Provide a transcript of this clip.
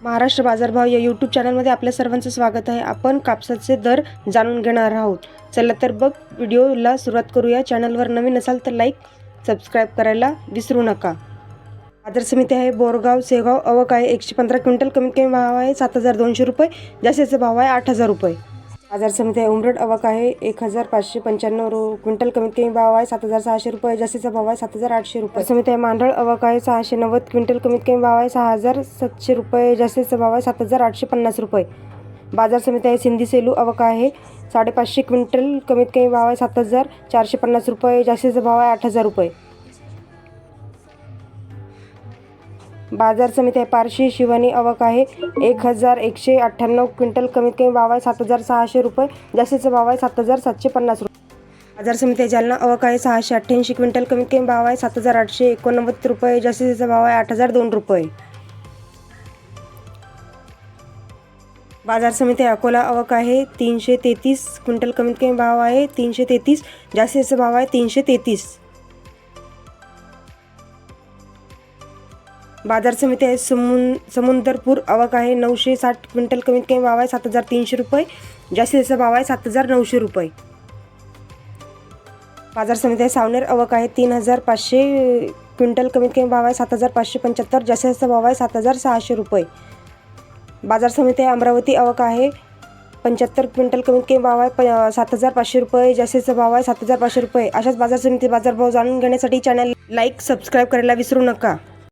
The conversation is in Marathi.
महाराष्ट्र बाजारभाव या यूट्यूब चॅनलमध्ये आपल्या सर्वांचं स्वागत आहे। आपण कापसाचे दर जाणून घेणार आहोत। चला तर व्हिडिओला सुरुवात करूया। चॅनलवर नवीन असाल तर लाईक सबस्क्राईब करायला विसरू नका। बाजार समिती आहे बोरगाव सेगाव आवक आहे 115 क्विंटल, कमीत कमी भाव आहे 7200 रुपये, जास्तीचा भाव आहे 8000 रुपये। बाजार समिती आहे उमरड आवक आहे 1595 क्विंटल, कमीत कमी भाव आहे 7600 रुपये, जास्तीचा भाव आहे 7800 रुपये। समिती आहे मांडळ आवक आहे 690 क्विंटल, कमीत कमी भाव आहे 6700 रुपये, जास्तीचा भाव आहे 7850 रुपये। बाजार समिती आहे सिंधी सेलू आवक आहे 550 क्विंटल, कमीत कमी भाव आहे 7450 रुपये, जास्तीचा भाव आहे 8000 रुपये। बाजार समिती आहे पारशी शिवानी आवक आहे 1198 क्विंटल, कमीत कमी भाव आहे 7600 रुपये, जास्तीचा भाव आहे 7750 रुपये। बाजार समिती आहे जालना आवक आहे 688 क्विंटल, कमीत कमी भाव आहे 7889 रुपये, जास्तीचा भाव आहे 8002 रुपये। बाजार समिती आहे अकोला आवक आहे 333 क्विंटल, कमीत कमी भाव आहे 333, जास्तीचा भाव आहे 333। बाजार समिती आहे समुंदरपूर आवक आहे 960 क्विंटल, कमीत कमी भाव आहे 7300 रुपये, जास्तीचा भाव आहे 7900 रुपये। बाजार समिती आहे सावनेर आवक आहे 3500 क्विंटल, कमीत कमी भाव आहे 7575, जास्तीचा भाव आहे 7600 रुपये। बाजार समिती आहे अमरावती आवक आहे 75 क्विंटल, कमीत कमी भाव आहे 7500 रुपये, जास्तीचा भाव आहे 7500 रुपये। अशाच बाजार समिती बाजारभाव जाणून घेण्यासाठी चॅनल लाईक सबस्क्राईब करायला विसरू नका।